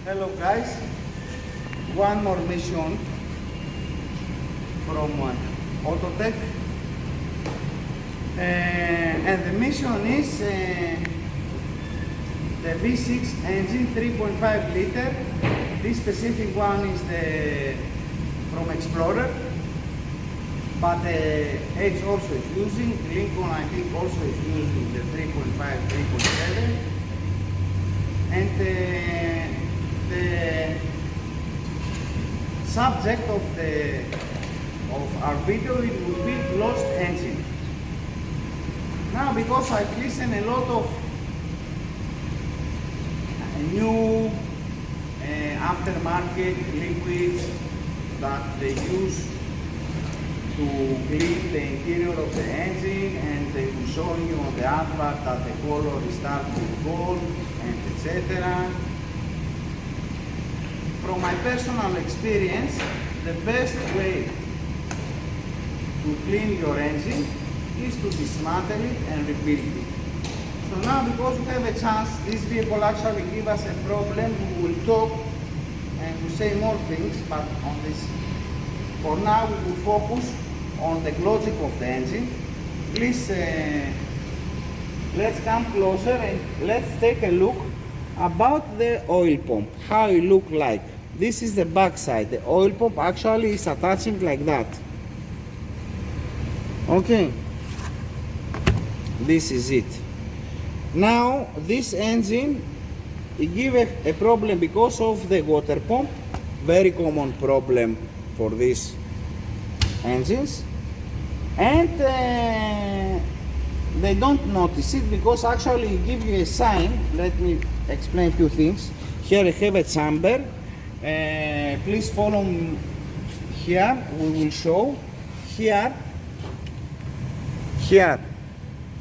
Hello guys, one more mission from Autotech, and the mission is the V6 engine 3.5 liter. This specific one is the from Explorer, but Edge also is using, Lincoln I think also is using the 3.5, 3.7, and the subject of our video, it will be lost engine. Now, because I've listened a lot of new aftermarket liquids that they use to clean the interior of the engine, and they will show you on the advert that the color is starting with gold and etc. From my personal experience, the best way to clean your engine is to dismantle it and rebuild it. So now, because we have a chance, this vehicle actually give us a problem, we will talk and we say more things, but on this, for now we will focus on the logic of the engine. Please, let's come closer and let's take a look about the oil pump, how it look like. This is the back side. The oil pump actually is attaching like that. Okay, this is it. Now this engine, it give a problem because of the water pump. Very common problem for these engines, and they don't notice it because actually it give you a sign. Let me explain a few things. Here I have a chamber. Please follow me. Here we will show. Here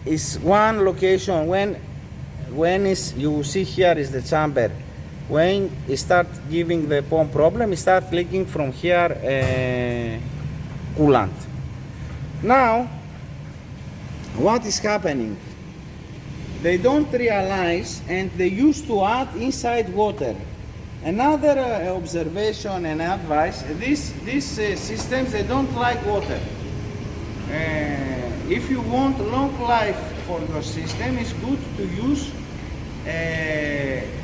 is one location. When is, you see here is the chamber. When it start giving the pump problem, it start leaking from here coolant. Now what is happening? They don't realize, and they used to add inside water. Another observation and advice, these systems, they don't like water. If you want long life for your system, it's good to use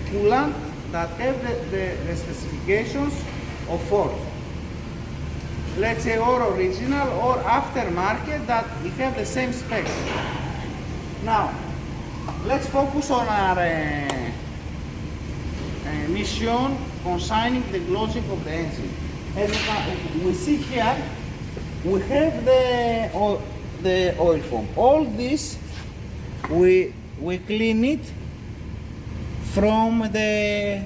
coolant that have the specifications of Ford. Let's say or original or aftermarket that it have the same specs. Now, let's focus on our mission concerning the logic of the engine. As we see here, we have the oil pump. All this we clean it from the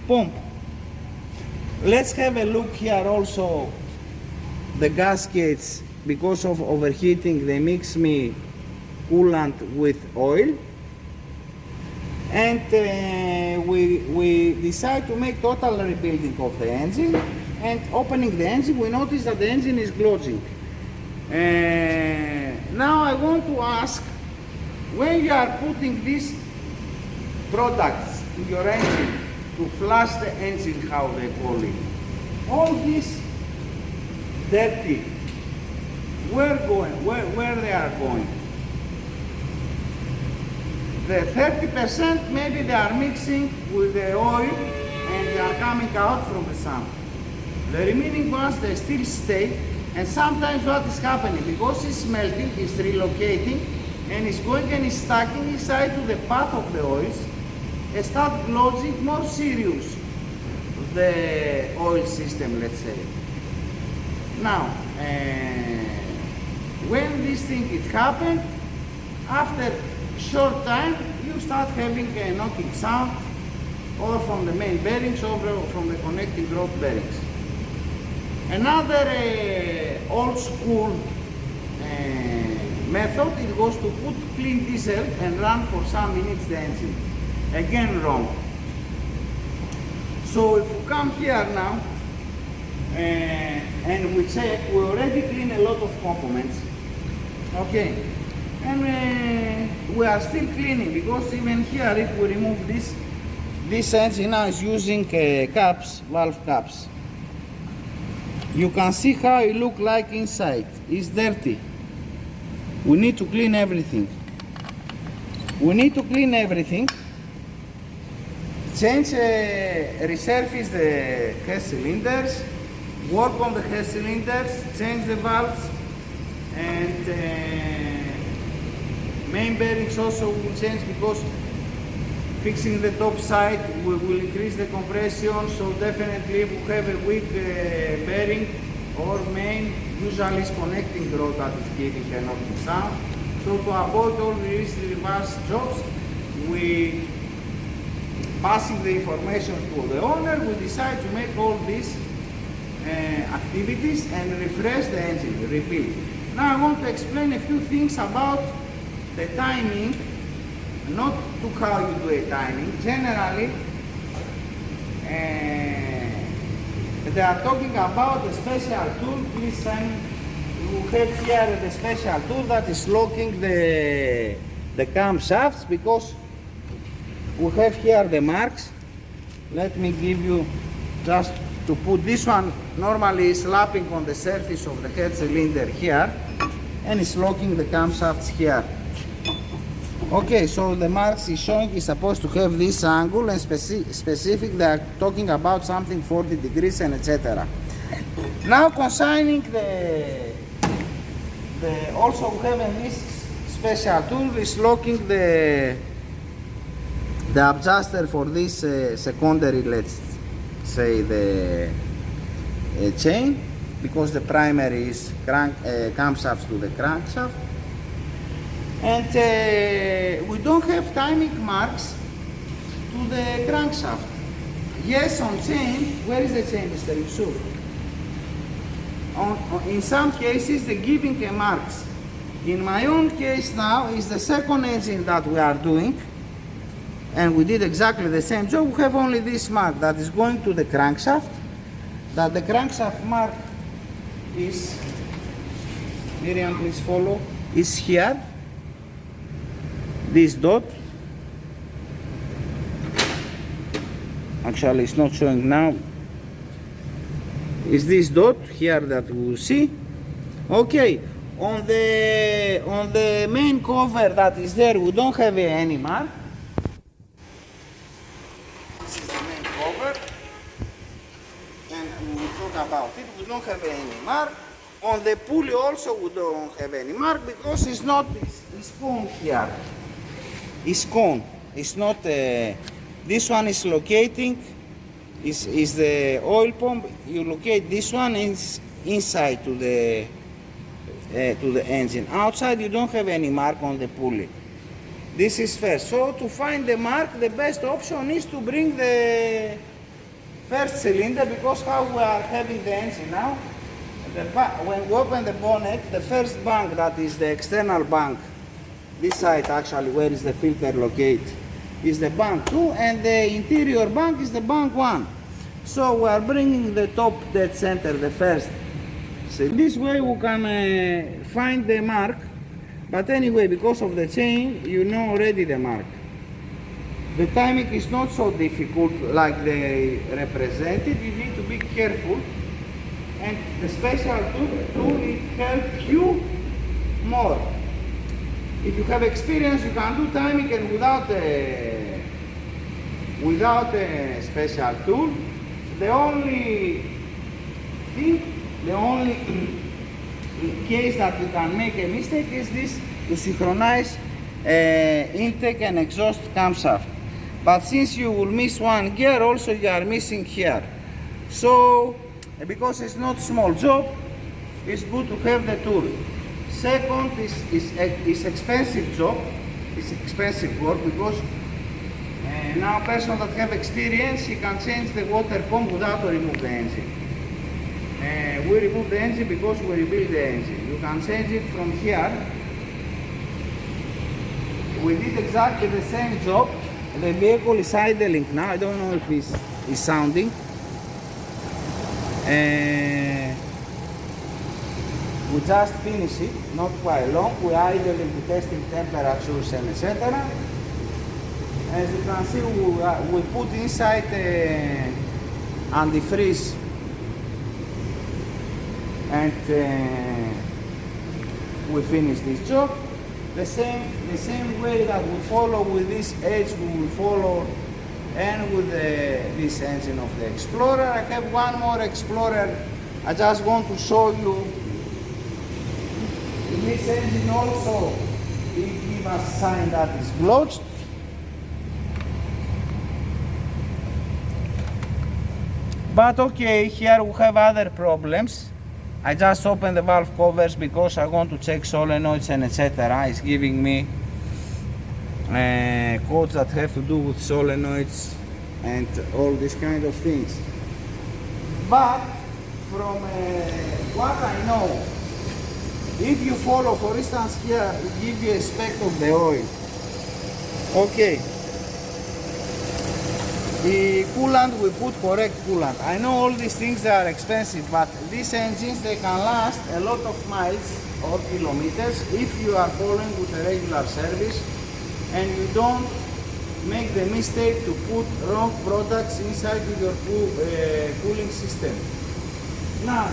pump. Let's have a look here also. The gaskets, because of overheating, they mix me coolant with oil, and we decide to make total rebuilding of the engine. And opening the engine, we notice that the engine is clogging. Now I want to ask, when you are putting these products in your engine to flush the engine, how they call it, all this dirty, where they are going? The 30% maybe they are mixing with the oil and they are coming out from the sump. The remaining ones, they still stay, and sometimes what is happening, because it's melting, it's relocating, and it's going and it's stacking inside to the path of the oils, and start clogging more serious the oil system, let's say. Now, when this thing it happened, after short time, you start having a knocking sound, or from the main bearings, or from the connecting rod bearings. Another old school method, it was to put clean diesel and run for some minutes the engine. Again, wrong. So if we come here now and we check, we already clean a lot of components. Okay, and we are still cleaning, because even here, if we remove this This engine now is using caps, valve caps. You can see how it look like inside. It's dirty. We need to clean everything. Change, resurface the head cylinders, work on the head cylinders, change the valves, and main bearings also will change, because fixing the top side will increase the compression. So definitely if we have a weak bearing or main, usually it's connecting rod that is giving a knocking sound. So to avoid all these reverse jobs, we passing the information to the owner, we decide to make all these activities and refresh the engine, rebuild. Now I want to explain a few things about the timing, not to how you do a timing. Generally, they are talking about the special tool. Please sign. We have here the special tool that is locking the camshafts, because we have here the marks. Let me give you, just to put this one, normally is slapping on the surface of the head cylinder here, and it's locking the camshafts here. Okay, so the marks is showing is supposed to have this angle, and specific they are talking about something 40 degrees and etc. Now concerning the also we have this special tool is locking the adjuster for this secondary, let's say the chain, because the primary is camshafts to the crankshaft. And we don't have timing marks to the crankshaft. Yes, on chain. Where is the chain, Mr. Yusuf? In some cases, they're giving marks. In my own case now, is the second engine that we are doing, and we did exactly the same job. We have only this mark that is going to the crankshaft. That the crankshaft mark is, Miriam, please follow, is here. This dot, actually it's not showing now, is this dot here that we will see. Okay, on the main cover that is there, we don't have any mark. This is the main cover, and we will talk about it. We don't have any mark. On the pulley also we don't have any mark, because it's not, it's cone here. It's cone. It's not. This one is locating. Is the oil pump? You locate this one inside to the engine. Outside you don't have any mark on the pulley. This is first. So to find the mark, the best option is to bring the first cylinder, because how we are having the engine now. When we open the bonnet, the first bank, that is the external bank. This side actually, where is the filter locate, is the bank 2, and the interior bank is the bank 1. So we are bringing the top dead center, the first. So this way we can find the mark, but anyway, because of the chain, you know already the mark. The timing is not so difficult like they represented. You need to be careful, and the special tool it helps you more. If you have experience, you can do timing and without a special tool. The only thing, the only case that you can make a mistake is this, to synchronize intake and exhaust camshaft. But since you will miss one gear, also you are missing here. So, because it's not small job, it's good to have the tool. Second is expensive job, it's expensive work, because now a person that have experience, he can change the water pump without to remove the engine. We remove the engine because we rebuild the engine. You can change it from here. We did exactly the same job. The vehicle is idling now. I don't know if it's sounding. We just finished it, not quite long. We idling to testing temperatures and etc. As you can see, we put inside antifreeze, and we finish this job. The same way that we follow with this edge, we will follow and with this engine of the Explorer. I have one more Explorer. I just want to show you. In this engine also, it gives us sign that it's clogged. But okay, here we have other problems. I just opened the valve covers because I want to check solenoids and etc. It's giving me codes that have to do with solenoids and all these kind of things. But from what I know, if you follow, for instance here, it gives you a speck of the oil. Okay. The coolant, we put correct coolant. I know all these things, they are expensive, but these engines, they can last a lot of miles or kilometers if you are following with a regular service and you don't make the mistake to put wrong products inside your cooling system. Now,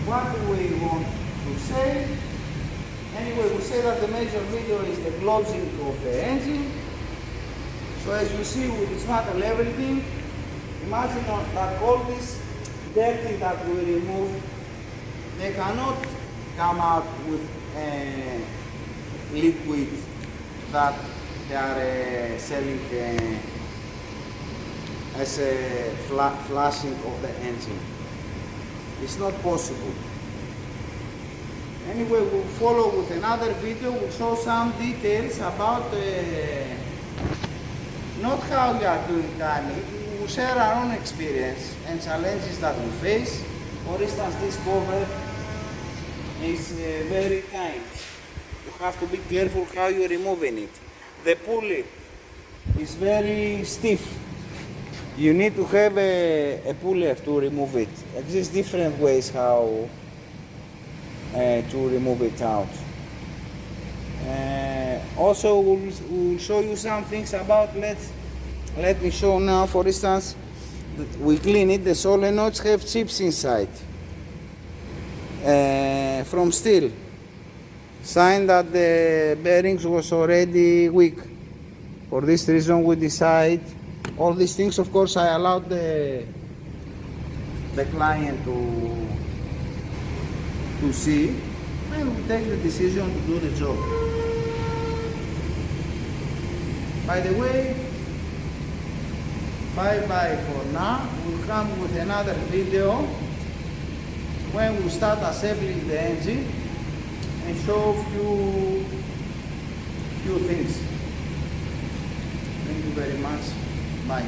what do we want to say? Anyway, we say that the major video is the closing of the engine. So as you see, we dismantle everything. Imagine that all this dirty that we remove, they cannot come out with a liquid that they are selling as a flashing of the engine. It's not possible. Anyway, we'll follow with another video. We'll show some details about not how we are doing timing. We'll share our own experience and challenges that we face. For instance, this cover is very tight. You have to be careful how you're removing it. The pulley is very stiff. You need to have a puller to remove it. Exists different ways how to remove it out. Also, we'll show you some things about, let me show now. For instance, we clean it. The solenoids have chips inside from steel, sign that the bearings was already weak. For this reason, we decide all these things. Of course, I allowed the client to see, and we take the decision to do the job. By the way, bye-bye for now. We'll come with another video when we start assembling the engine and show few things. Thank you very much. Bye.